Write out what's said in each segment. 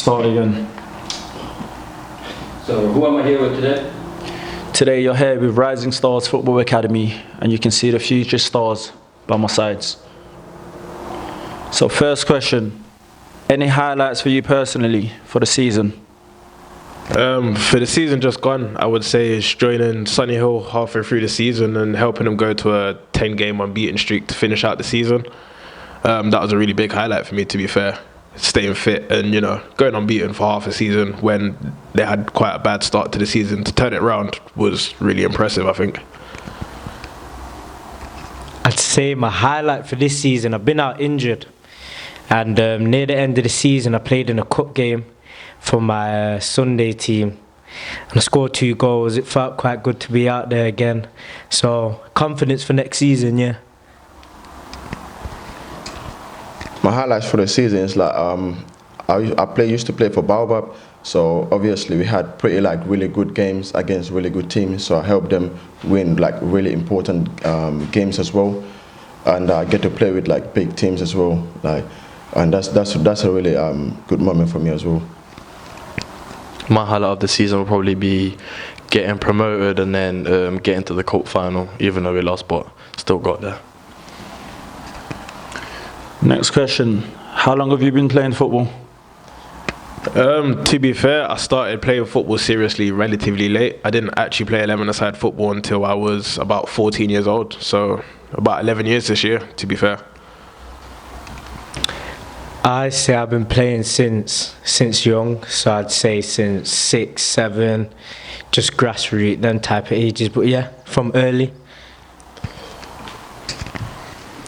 Start again. So, who am I here with today? Today you're here with Rising Stars Football Academy and you can see the future stars by my sides. So first question, any highlights for you personally for the season? For the season just gone, I would say is joining Sonny Hill halfway through the season and helping them go to a 10-game unbeaten streak to finish out the season. That was a really big highlight for me, to be fair. Staying fit and, going unbeaten for half a season when they had quite a bad start to the season. To turn it around was really impressive, I think. I'd say my highlight for this season, I've been out injured. And near the end of the season, I played in a cup game for my Sunday team. And I scored 2 goals. It felt quite good to be out there again. So, confidence for next season, yeah. My highlights for the season is like I used to play for Baobab, so obviously we had pretty really good games against really good teams. So I helped them win really important games as well, and I get to play with big teams as well. And that's a really good moment for me as well. My highlight of the season will probably be getting promoted and then getting to the cup final, even though we lost, but still got there. Next question, how long have you been playing football? To be fair, I started playing football seriously relatively late. I didn't actually play 11-a-side football until I was about 14 years old, so about 11 years this year, to be fair. I say I've been playing since young, so I'd say since 6, 7, just grassroots, them type of ages, but yeah, from early.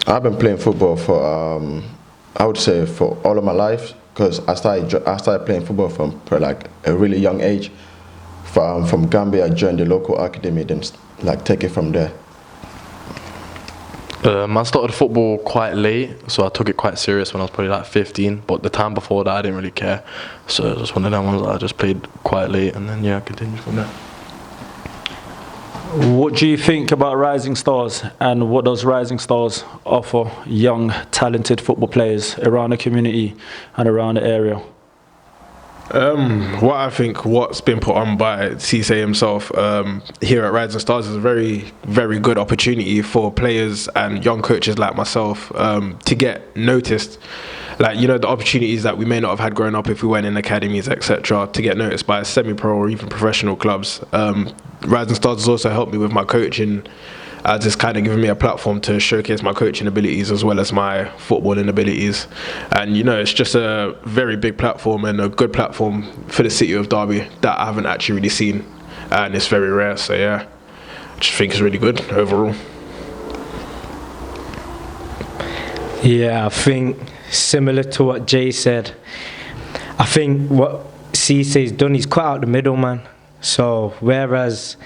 I've been playing football for, I would say, for all of my life, because I started playing football from a really young age. From Gambia, I joined the local academy, then take it from there. I started football quite late, so I took it quite serious when I was probably 15, but the time before that I didn't really care. So it was one of them ones that I just played quite late and then I continued from there. What do you think about Rising Stars and what does Rising Stars offer young, talented football players around the community and around the area? What I think what's been put on by Cisse himself here at Rising Stars is a very, very good opportunity for players and young coaches like myself to get noticed. The opportunities that we may not have had growing up if we went in academies, etc., to get noticed by semi-pro or even professional clubs. Rising Stars has also helped me with my coaching, as it's kind of given me a platform to showcase my coaching abilities as well as my footballing abilities. And it's just a very big platform and a good platform for the city of Derby that I haven't actually really seen, and it's very rare. So yeah, I just think it's really good overall. Yeah, I think similar to what Jay said, I think what Cisse's done, he's cut out the middleman. So whereas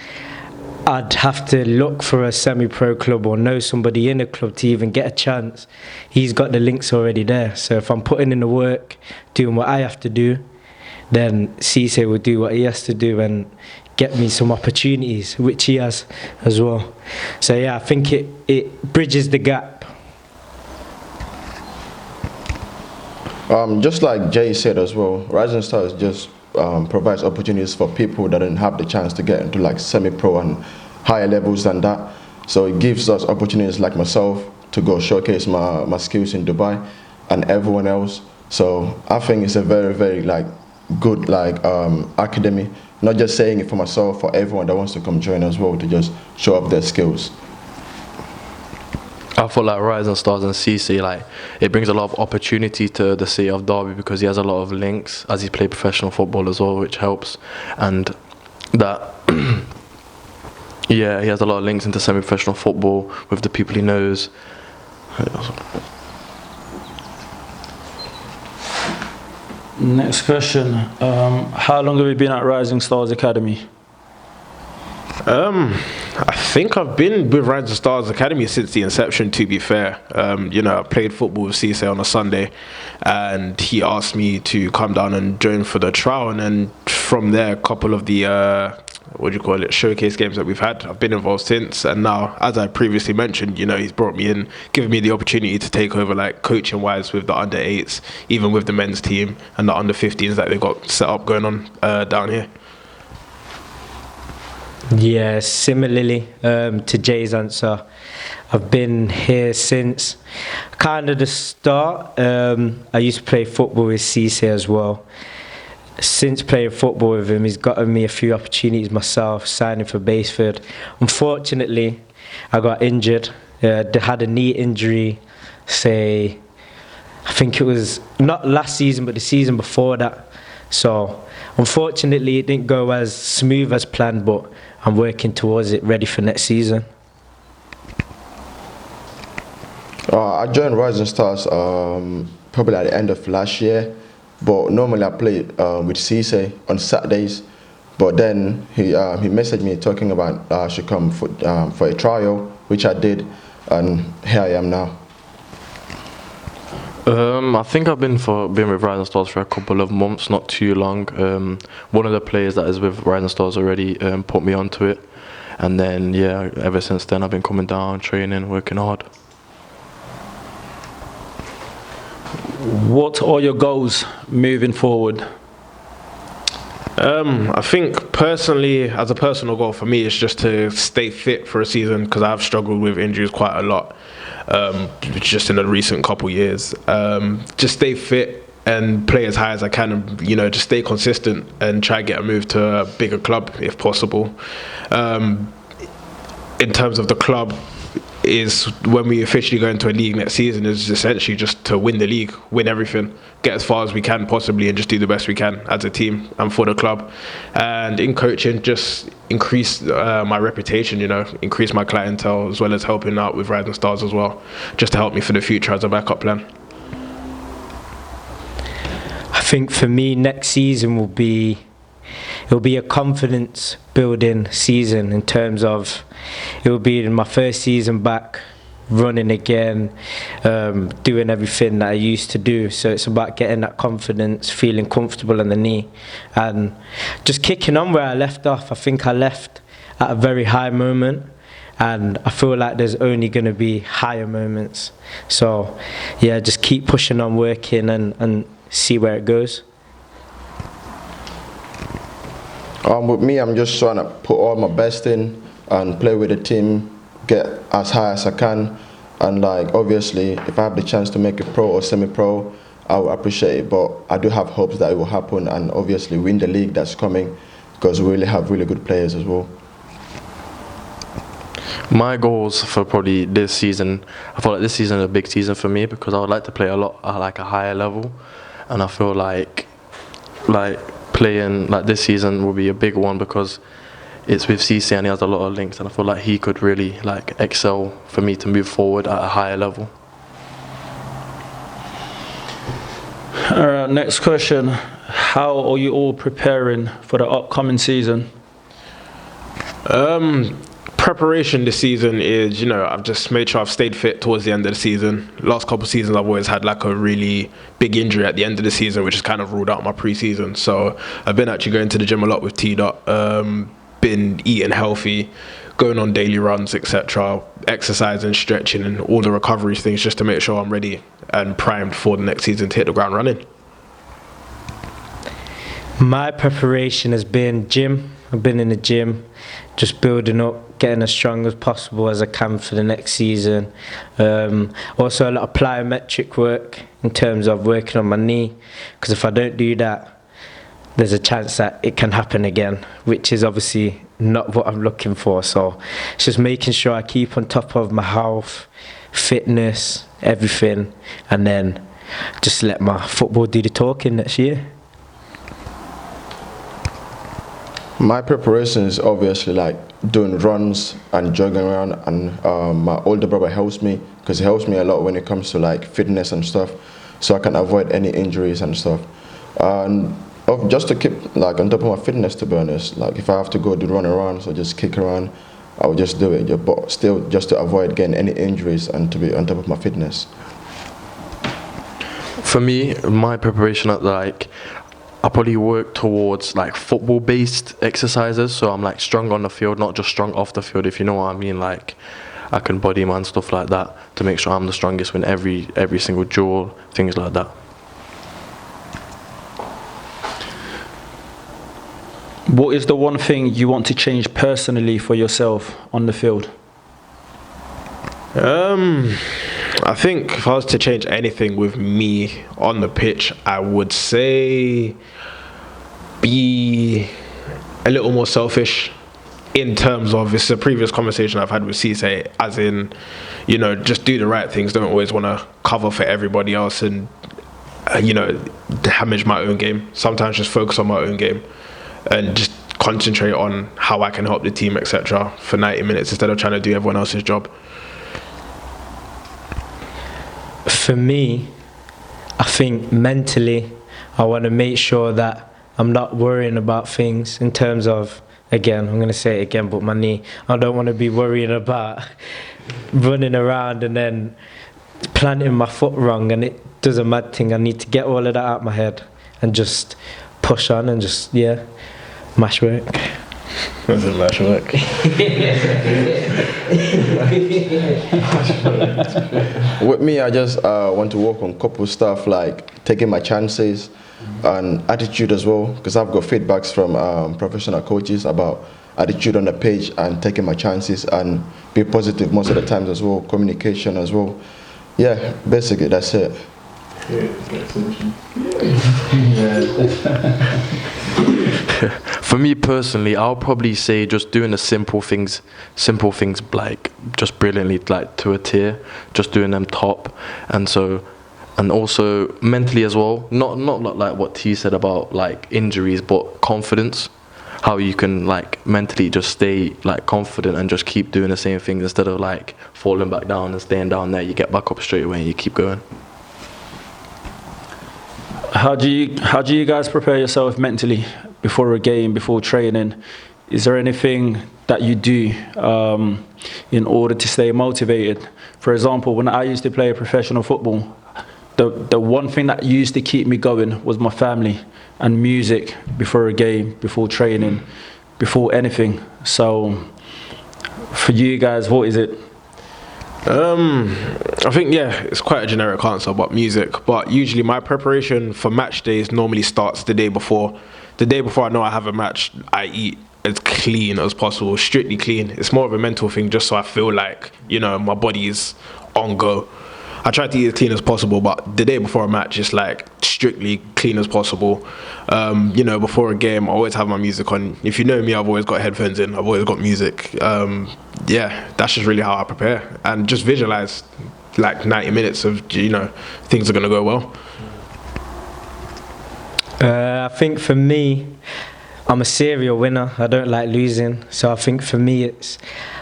I'd have to look for a semi-pro club or know somebody in a club to even get a chance, he's got the links already there. So if I'm putting in the work, doing what I have to do, then Cisse will do what he has to do and get me some opportunities, which he has as well. So yeah, I think it bridges the gap. Just like Jay said as well, Rising Stars just provides opportunities for people that didn't have the chance to get into semi-pro and higher levels than that. So it gives us opportunities like myself to go showcase my skills in Dubai and everyone else. So I think it's a very, very good academy. Not just saying it for myself, for everyone that wants to come join as well to just show up their skills. I feel like Rising Stars and Cisse, it brings a lot of opportunity to the city of Derby because he has a lot of links as he's played professional football as well, which helps. And that, yeah, he has a lot of links into semi-professional football with the people he knows. Next question, how long have you been at Rising Stars Academy? I think I've been with Rising Stars Academy since the inception, to be fair. I played football with Cisse on a Sunday, and he asked me to come down and join for the trial. And then from there, a couple of the, showcase games that we've had, I've been involved since. And now, as I previously mentioned, he's brought me in, given me the opportunity to take over, like, coaching-wise with the under-8s, even with the men's team and the under-15s that they've got set up going on down here. Yeah, similarly to Jay's answer, I've been here since kind of the start. I used to play football with Cisse as well. Since playing football with him, he's gotten me a few opportunities myself, signing for Baseford. Unfortunately, I got injured. Had a knee injury, I think it was not last season, but the season before that. So, unfortunately, it didn't go as smooth as planned, but I'm working towards it, ready for next season. I joined Rising Stars probably at the end of last year, but normally I play with Cisse on Saturdays. But then he messaged me talking about I should come for a trial, which I did, and here I am now. I think I've been with Rising Stars for a couple of months, not too long. One of the players that is with Rising Stars already put me onto it, and then ever since then I've been coming down, training, working hard. What are your goals moving forward? I think personally, as a personal goal for me, it's just to stay fit for a season, because I've struggled with injuries quite a lot, just in the recent couple years. Just stay fit and play as high as I can, and just stay consistent and try to get a move to a bigger club if possible. In terms of the club, is when we officially go into a league next season, is essentially just to win the league, win everything, get as far as we can possibly, and just do the best we can as a team and for the club. And in coaching, just increase my reputation, increase my clientele, as well as helping out with Rising Stars as well, just to help me for the future as a backup plan. I think for me, next season will be a confidence building season, in terms of it will be my first season back running again, doing everything that I used to do. So it's about getting that confidence, feeling comfortable on the knee, and just kicking on where I left off. I think I left at a very high moment, and I feel like there's only going to be higher moments. So just keep pushing on, working, and see where it goes. With me, I'm just trying to put all my best in and play with the team, get as high as I can, and obviously, if I have the chance to make it pro or semi-pro, I will appreciate it. But I do have hopes that it will happen, and obviously win the league that's coming, because we really have really good players as well. My goals for probably this season, I feel like this season is a big season for me, because I would like to play a lot at like a higher level, and I feel like playing like this season will be a big one, because it's with Cisse and he has a lot of links, and I feel like he could really excel for me to move forward at a higher level. Alright, next question. How are you all preparing for the upcoming season? Preparation this season is, I've just made sure I've stayed fit towards the end of the season. Last couple of seasons, I've always had a really big injury at the end of the season, which has kind of ruled out my pre-season. So I've been actually going to the gym a lot with T-Dot, been eating healthy, going on daily runs, etc., exercising, stretching, and all the recovery things, just to make sure I'm ready and primed for the next season to hit the ground running. My preparation has been gym. I've been in the gym, just building up, getting as strong as possible as I can for the next season. Also a lot of plyometric work in terms of working on my knee, because if I don't do that, there's a chance that it can happen again, which is obviously not what I'm looking for. So it's just making sure I keep on top of my health, fitness, everything, and then just let my football do the talking next year. My preparation is obviously doing runs and jogging around, and my older brother helps me, because he helps me a lot when it comes to fitness and stuff, so I can avoid any injuries and stuff. And just to keep on top of my fitness, to be honest, if I have to go do run around, so just kick around I would just do it. But still, just to avoid getting any injuries and to be on top of my fitness. For me, my preparation at like, I probably work towards like football-based exercises. So I'm like strong on the field, not just strong off the field. If you know what I mean, like I can body man stuff like that to make sure I'm the strongest in every single duel, things like that. What is the one thing you want to change personally for yourself on the field? I think if I was to change anything with me on the pitch, I would say be a little more selfish in terms of, it's a previous conversation I've had with Cisse, as in, you know, just do the right things. Don't always want to cover for everybody else and, you know, damage my own game. Sometimes just focus on my own game and just concentrate on how I can help the team, etc. for 90 minutes instead of trying to do everyone else's job. For me, I think mentally, I want to make sure that I'm not worrying about things in terms of, again, I'm going to say it again, but my knee. I don't want to be worrying about running around and then planting my foot wrong and it does a mad thing. I need to get all of that out of my head and just push on and just, yeah, mash work. That's a mash work. With me, I just want to work on couple stuff like taking my chances and attitude as well, because I've got feedbacks from professional coaches about attitude on the pitch and taking my chances and be positive most of the times as well, communication as well. Yeah, basically that's it. For me personally, I'll probably say just doing the simple things like just brilliantly, like to a tier, just doing them top, and also mentally as well. Not like what T said about like injuries, but confidence. How you can like mentally just stay like confident and just keep doing the same things instead of like falling back down and staying down there. You get back up straight away and you keep going. How do you guys prepare yourself mentally before a game, before training? Is there anything that you do in order to stay motivated? For example, when I used to play professional football, the one thing that used to keep me going was my family and music before a game, before training, before anything. So for you guys, what is it? I think, yeah, it's quite a generic answer, but music. But usually my preparation for match days normally starts the day before. The day before I know I have a match, I eat as clean as possible, strictly clean. It's more of a mental thing, just so I feel like, you know, my body is on go. I try to eat as clean as possible, but the day before a match, it's like strictly clean as possible. You know, before a game, I always have my music on. If you know me, I've always got headphones in. I've always got music. Yeah, that's just really how I prepare and just visualize like 90 minutes of, you know, things are gonna go well. I think for me, I'm a serial winner. I don't like losing. So I think for me, it's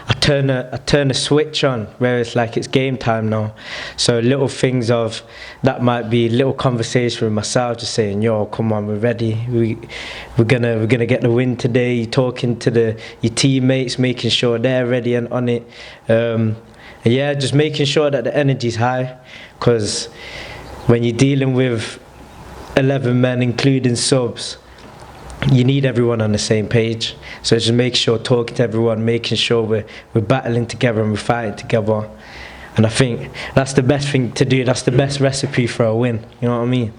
I turn a switch on where it's like it's game time now. So little things of that might be little conversation with myself, just saying, "Yo, come on, we're ready. We're gonna get the win today." You're talking to your teammates, making sure they're ready and on it. Yeah, just making sure that the energy's high, because when you're dealing with 11 men, including subs, you need everyone on the same page. So just make sure talking to everyone, making sure we're battling together and we're fighting together. And I think that's the best thing to do. That's the best recipe for a win. You know what I mean?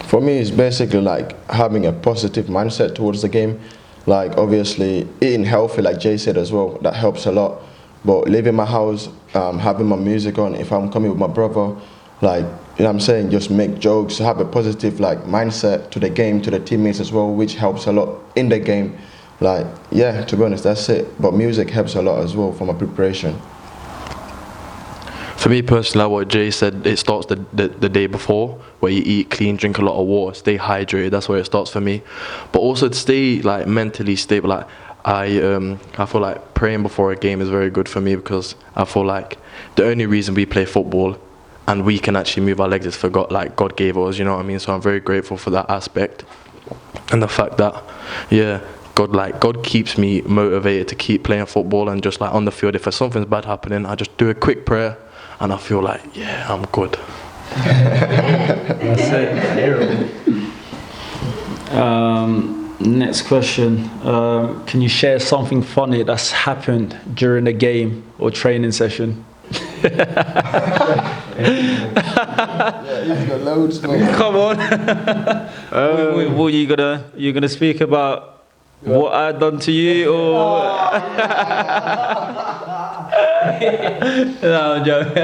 For me, it's basically like having a positive mindset towards the game. Like obviously eating healthy, like Jay said as well, that helps a lot. But leaving my house, having my music on, if I'm coming with my brother, like, you know what I'm saying, just make jokes, have a positive like mindset to the game, to the teammates as well, which helps a lot in the game. Like, yeah, to be honest, that's it. But music helps a lot as well for my preparation. For me personally, like what Jay said, it starts the day before, where you eat clean, drink a lot of water, stay hydrated. That's where it starts for me. But also to stay like mentally stable. Like I feel like praying before a game is very good for me, because I feel like the only reason we play football and we can actually move our legs is for God, like God gave us. You know what I mean? So I'm very grateful for that aspect, and the fact that, yeah, God keeps me motivated to keep playing football, and just like on the field, if there's something's bad happening, I just do a quick prayer, and I feel like, yeah, I'm good. That's it. Next question. Can you share something funny that's happened during a game or training session? He's got loads, man. Come on. What you gonna speak about? What I done to you, or? No, I'm joking.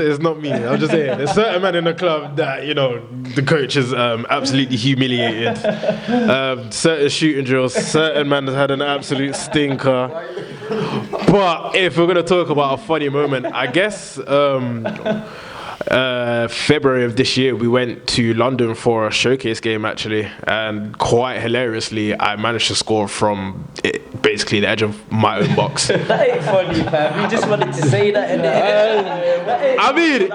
It's not me. I'm just saying. There's certain man in the club that, you know, the coach has absolutely humiliated. Certain shooting drills, certain man has had an absolute stinker. But if we're going to talk about a funny moment, I guess February of this year, we went to London for a showcase game, actually, and quite hilariously, I managed to score from basically the edge of my own box. That ain't funny, fam. You just wanted to say that in the I mean,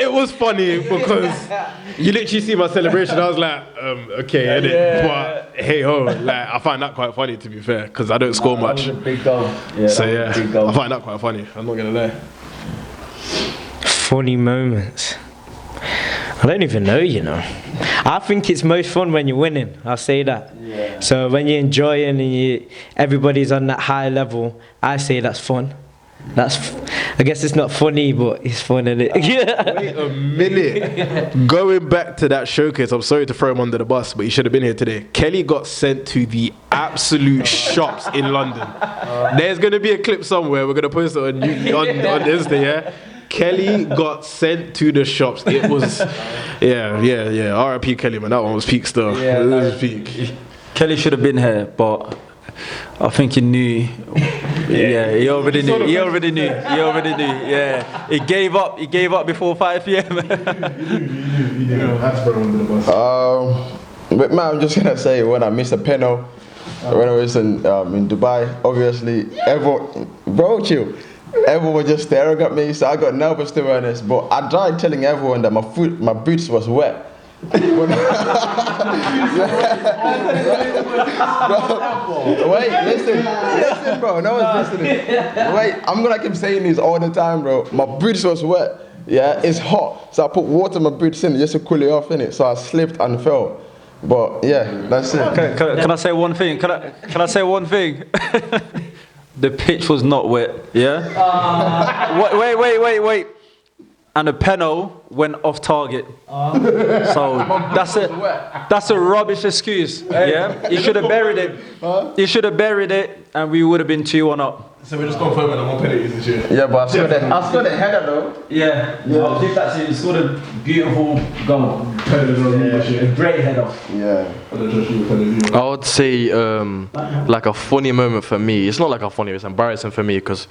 it was funny because you literally see my celebration. I was like, okay, innit? But hey ho, like I find that quite funny, to be fair, because I don't score much. That was a big goal. So yeah, I find that quite funny. I'm not gonna lie. Funny moments. I don't even know, you know. I think it's most fun when you're winning. I'll say that. Yeah. So when you're enjoying and everybody's on that high level, I say that's fun. I guess it's not funny, but it's fun, isn't it? Wait a minute. Going back to that showcase, I'm sorry to throw him under the bus, but he should have been here today. Kelly got sent to the absolute shops in London. There's going to be a clip somewhere. We're going to post it on Insta, yeah? Kelly got sent to the shops. It was, yeah. R.I.P. Kelly, man. That one was peak stuff. Yeah, it was peak. Kelly should have been here, but I think he knew. Yeah, he already knew. Yeah, he gave up before 5 p.m. But man, I'm just gonna say when I missed a penalty when I was in Dubai, obviously everyone was just staring at me, so I got nervous to be honest. But I tried telling everyone that my boots was wet. Wait, listen, bro. No one's listening. Wait, I'm gonna keep saying this all the time, bro. My boots was wet. Yeah, it's hot, so I put water in my boots in just to cool it off in it. So I slipped and fell. But yeah, that's it. Can I say one thing? Can I say one thing? The pitch was not wet. Yeah. Wait. And the penalty went off target. So that's a rubbish excuse. Yeah. He should have buried it. He should have buried it, and we would have been 2-1 up. So we're just confirming that more penalties this year. Yeah, but I saw the header though. Yeah. I'll give that to you. It's sort of beautiful goal. A great header. Yeah. I would say like a funny moment for me. It's not like a funny, it's embarrassing for me because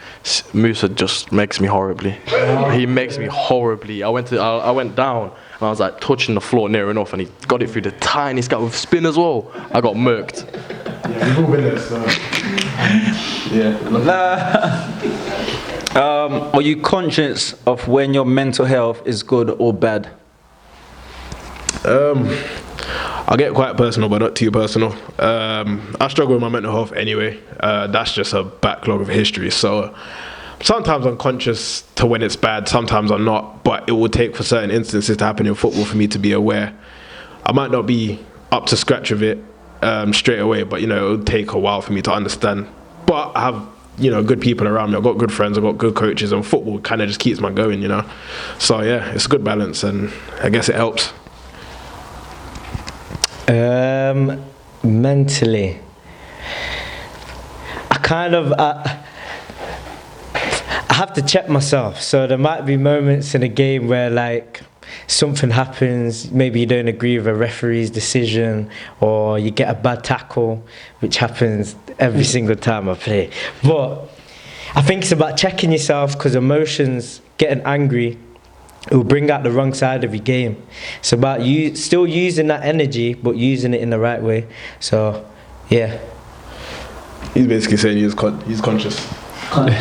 Musa just makes me horribly. He makes me horribly. I went down and I was like touching the floor near enough, and he got it through the tiniest gap with spin as well. I got murked. Yeah, we've all been there, so. Are you conscious of when your mental health is good or bad? I'll get quite personal, but not too personal. I struggle with my mental health anyway. That's just a backlog of history. So sometimes I'm conscious to when it's bad, sometimes I'm not. But it will take for certain instances to happen in football for me to be aware. I might not be up to scratch with it straight away, but you know, it'll take a while for me to understand. But I have, you know, good people around me. I've got good friends, I've got good coaches, and football kind of just keeps me going, you know. So yeah, it's a good balance, and I guess it helps. Mentally, I have to check myself. So there might be moments in a game where like something happens, maybe you don't agree with a referee's decision, or you get a bad tackle, which happens every single time I play. But I think it's about checking yourself, because emotions, getting angry, it will bring out the wrong side of your game. It's about you still using that energy, but using it in the right way. So, yeah. He's basically saying he's conscious. With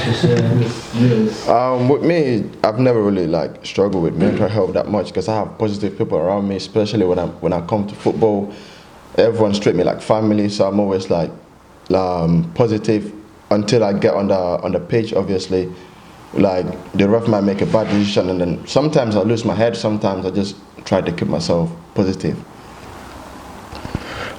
me, I've never really like struggled with mental health that much, because I have positive people around me, especially when I come to football. everyone's treat me like family, so I'm always like positive until I get on the pitch. Obviously, like the ref might make a bad decision, and then sometimes I lose my head. Sometimes I just try to keep myself positive.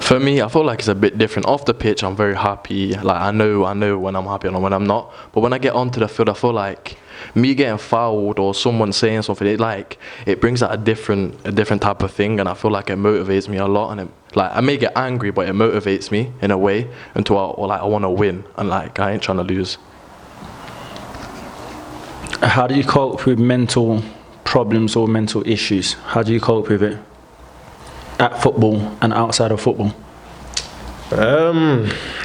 For me, I feel like it's a bit different. Off the pitch, I'm very happy. Like I know when I'm happy and when I'm not. But when I get onto the field, I feel like me getting fouled or someone saying something, it brings out a different type of thing, and I feel like it motivates me a lot. And I may get angry, but it motivates me in a way until I want to win, and like I ain't trying to lose. How do you cope with mental problems or mental issues? How do you cope with it at football and outside of football?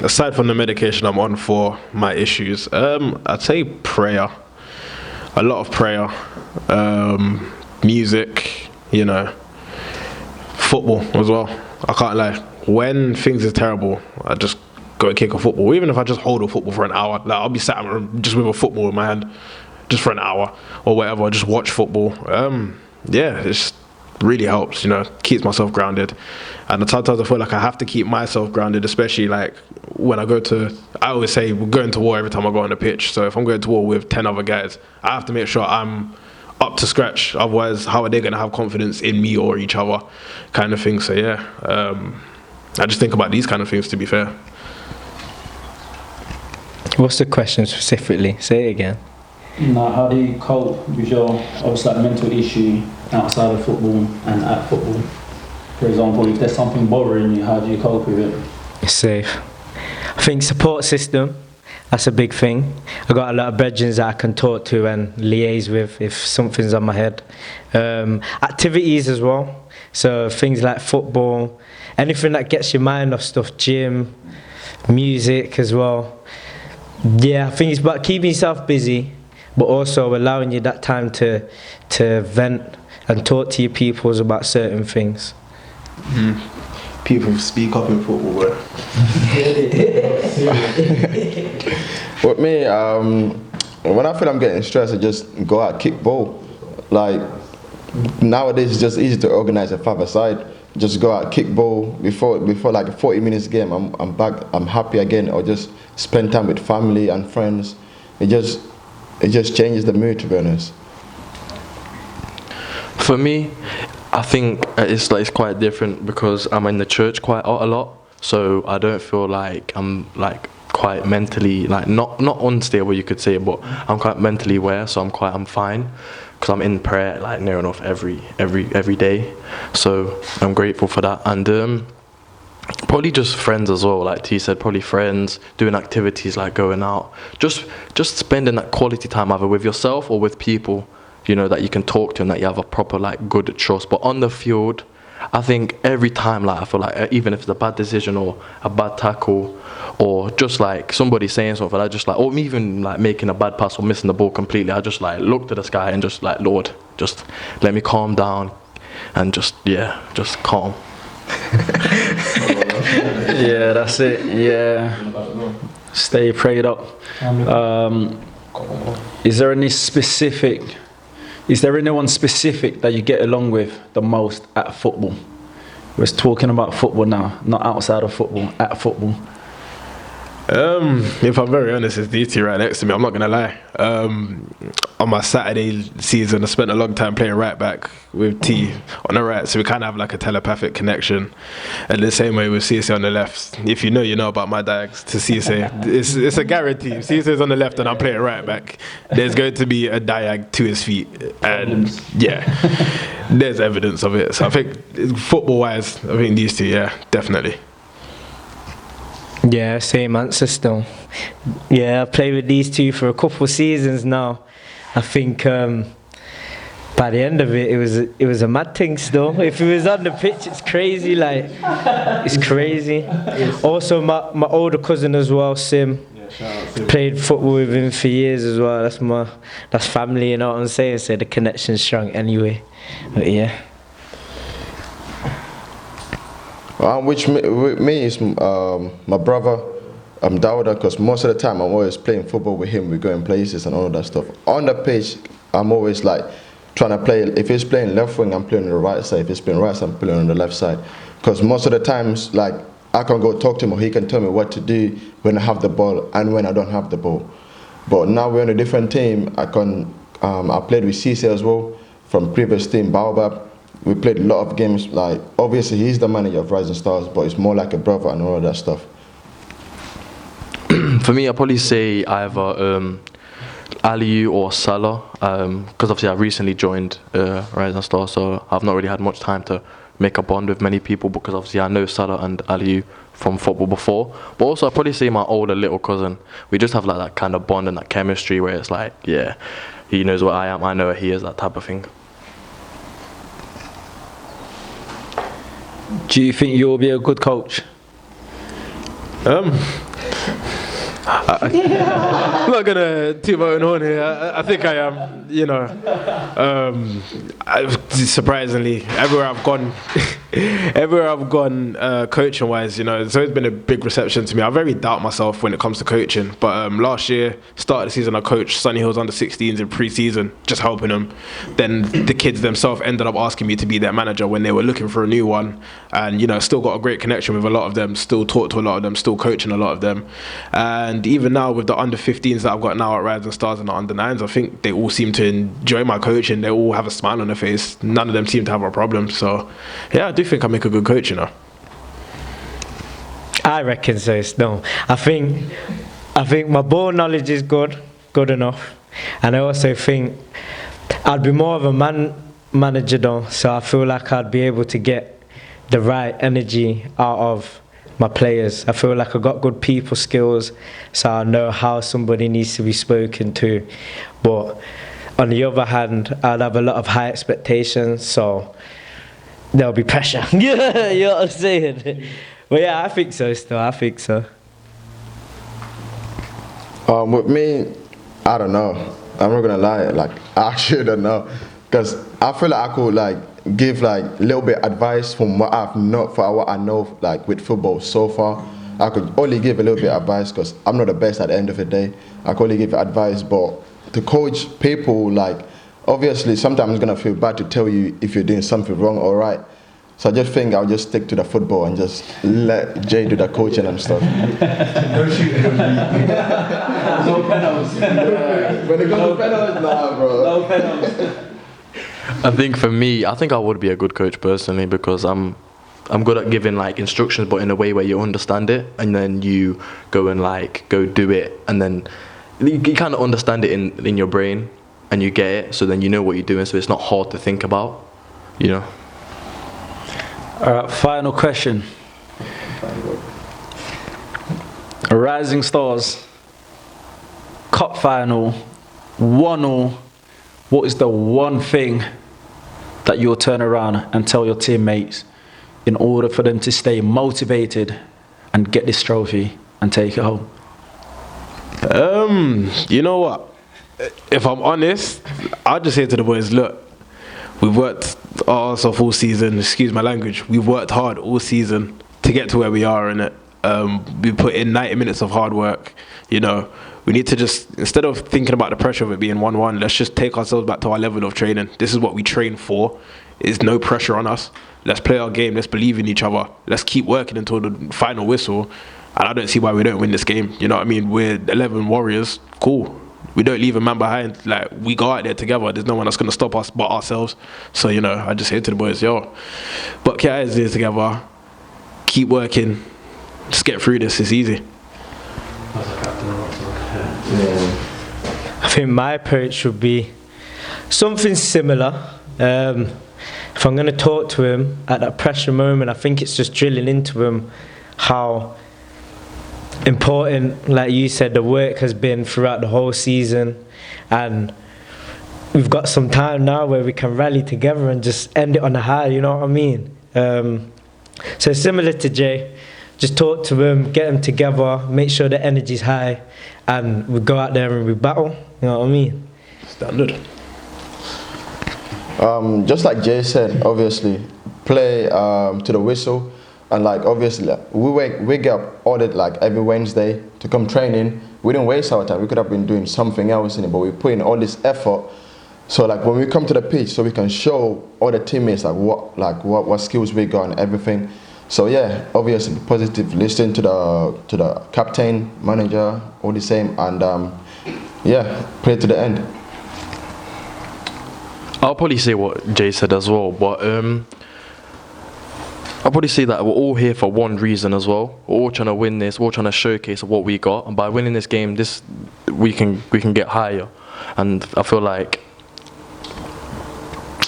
Aside from the medication I'm on for my issues, I'd say prayer. A lot of prayer, music, football as well. I can't lie. When things are terrible, I just go and kick a football. Even if I just hold a football for an hour, like I'll be sat in my room just with a football in my hand, just for an hour or whatever. Just watch football. It just really helps. Keeps myself grounded. And sometimes I feel like I have to keep myself grounded, especially like when I always say we're going to war every time I go on the pitch. So if I'm going to war with 10 other guys, I have to make sure I'm up to scratch. Otherwise, how are they going to have confidence in me or each other, kind of thing. So yeah, I just think about these kind of things, to be fair. What's the question specifically? Say it again. Now, how do you cope with your obviously mental issue outside of football and at football? For example, if there's something bothering you, how do you cope with it? Safe. I think support system, that's a big thing. I got a lot of brethren that I can talk to and liaise with if something's on my head. Activities as well. So things like football, anything that gets your mind off stuff, gym, music as well. Yeah, I think it's about keeping yourself busy, but also allowing you that time to vent and talk to your peoples about certain things. People speak up in football, bro. With me, when I feel I'm getting stressed, I just go out, kick ball. Like nowadays, it's just easy to organize a five-a-side. Just go out, kick ball before like a 40 minutes game. I'm back. I'm happy again. Or just spend time with family and friends. It just changes the mood, to be honest. For me, I think it's quite different because I'm in the church quite a lot, so I don't feel like I'm quite mentally not unstable, you could say, but I'm quite mentally aware, so I'm fine because I'm in prayer near enough every day, so I'm grateful for that. And probably just friends as well, like T said, probably friends, doing activities like going out, just spending that quality time either with yourself or with people that you can talk to and that you have a proper good trust. But on the field, I think every time I feel like even if it's a bad decision or a bad tackle or just somebody saying something, I just or me even making a bad pass or missing the ball completely, I just look to the sky and just Lord, just let me calm down and just calm. Yeah, that's it. Yeah, stay prayed up. Is there anyone specific that you get along with the most at football? We're talking about football now, not outside of football, at football. If I'm very honest, it's these two right next to me. I'm not gonna lie. On my Saturday season, I spent a long time playing right back with T on the right, so we kind of have a telepathic connection. And the same way with CSA on the left. If you know about my diags to CSA, it's a guarantee. If CSA is on the left and I'm playing right back, there's going to be a diag to his feet, and there's evidence of it. So I think football-wise, I think these two, yeah, definitely. Yeah, same answer still. Yeah, I've played with these two for a couple of seasons now. I think by the end of it was a mad thing still. If it was on the pitch, it's crazy. It's crazy. Also, my older cousin as well, Sim. Played football with him for years as well. That's family, you know what I'm saying? So the connection's strong anyway. But yeah. With me is my brother, Dawda, because most of the time I'm always playing football with him. We go in places and all that stuff. On the pitch, I'm always trying to play. If he's playing left wing, I'm playing on the right side. If he's playing right side, I'm playing on the left side. Because most of the times, like, I can go talk to him or he can tell me what to do when I have the ball and when I don't have the ball. But now we're on a different team. I played with Cisse as well from previous team, Baobab. We played a lot of games. Like, obviously he's the manager of Rising Stars, but it's more like a brother and all of that stuff. For me, I'd probably say either Aliou or Salah, because obviously I recently joined Rising Stars, so I've not really had much time to make a bond with many people, because obviously I know Salah and Aliou from football before. But also I'd probably say my older little cousin. We just have like that kind of bond and that chemistry where it's like, yeah, he knows what I am, I know what he is, that type of thing. Do you think you'll be a good coach? I'm not gonna toot my own horn here. I think I am. You know, surprisingly, everywhere I've gone, coaching wise, you know, it's always been a big reception to me. I very doubt myself when it comes to coaching. But last year, start of the season, I coached Sunny Hills under-16s in pre-season, just helping them. Then the kids themselves ended up asking me to be their manager when they were looking for a new one. And you know, still got a great connection with a lot of them. Still taught to a lot of them. Still coaching a lot of them. And even now with the under-15s that I've got now at Rising Stars and the under-9s, I think they all seem to enjoy my coaching. They all have a smile on their face. None of them seem to have a problem. So, yeah, I do think I make a good coach, you know. I reckon so. No, I think my ball knowledge is good enough, and I also think I'd be more of a manager though. So I feel like I'd be able to get the right energy out of my players. I feel like I've got good people skills, so I know how somebody needs to be spoken to. But on the other hand, I'd have a lot of high expectations, so there'll be pressure. Yeah, you know what I'm saying? But yeah, I think so still, I think so. With me, I don't know. I'm not gonna lie, like, I actually don't know. Because I feel like I could like give like a little bit advice from what I know like with football so far. I could only give a little bit of advice because I'm not the best at the end of the day. I could only give advice, but to coach people, like, obviously sometimes it's gonna feel bad to tell you if you're doing something wrong or right. So I just think I'll just stick to the football and just let Jay do the coaching and stuff. No shooting. No penalties. When it comes to penalties, nah, bro. No penalties. I think for me, I think I would be a good coach personally, because I'm good at giving like instructions, but in a way where you understand it, and then you go do it, and then you kind of understand it in your brain, and you get it, so then you know what you're doing, so it's not hard to think about, you know. All right, final question. Rising Stars, cup final, 1-1. What is the one thing that you'll turn around and tell your teammates in order for them to stay motivated and get this trophy and take it home? You know what? If I'm honest, I'll just say to the boys, look, we've worked our ass off all season, excuse my language, we've worked hard all season to get to where we are in it. We put in 90 minutes of hard work, you know. We need to just, instead of thinking about the pressure of it being 1-1, let's just take ourselves back to our level of training. This is what we train for. There's no pressure on us. Let's play our game. Let's believe in each other. Let's keep working until the final whistle. And I don't see why we don't win this game. You know what I mean? We're 11 warriors. Cool. We don't leave a man behind. Like, we go out there together. There's no one that's going to stop us but ourselves. So, you know, I just say to the boys, yo, buck your eyes there together. Keep working. Just get through this. It's easy. I think my approach would be something similar. If I'm going to talk to him at that pressure moment, I think it's just drilling into him how important, like you said, the work has been throughout the whole season, and we've got some time now where we can rally together and just end it on a high, you know what I mean? So similar to Jay, just talk to him, get them together, make sure the energy's high, and we go out there and we battle, you know what I mean? Standard. Just like Jay said, obviously, play to the whistle. And like, obviously, like, we wake up all that, like, every Wednesday to come training. We didn't waste our time. We could have been doing something else in it, but we put in all this effort So like when we come to the pitch, so we can show all the teammates what skills we got and everything. So yeah, obviously be positive. Listen to the captain, manager, all the same, and yeah, play to the end. I'll probably say what Jay said as well, but I'll probably say that we're all here for one reason as well. We're all trying to win this. We're all trying to showcase what we got, and by winning this game, we can get higher. And I feel like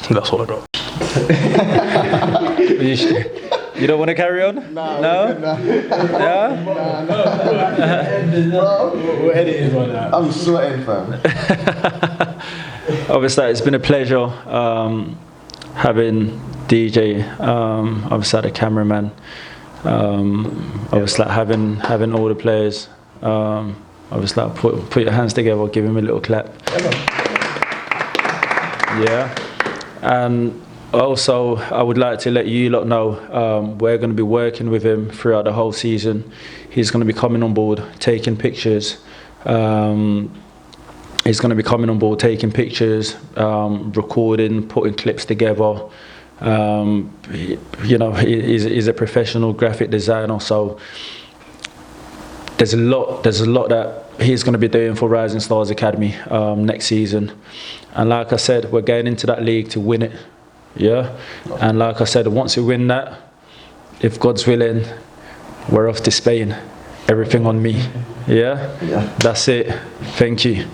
that's all I got. You don't want to carry on? No? Yeah? We're editing on that. I'm sweating, fam. Obviously, it's been a pleasure having DJ, obviously the cameraman, obviously having all the players. Obviously, put your hands together, give him a little clap. Yeah, and also I would like to let you lot know we're going to be working with him throughout the whole season. He's going to be coming on board, taking pictures. He's going to be coming on board, taking pictures, recording, putting clips together. You know, he's a professional graphic designer, so there's a lot that he's going to be doing for Rising Stars Academy next season. And like I said, we're going into that league to win it. Yeah, and like I said, once we win that, if God's willing, we're off to Spain. Everything on me. Yeah, that's it. Thank you.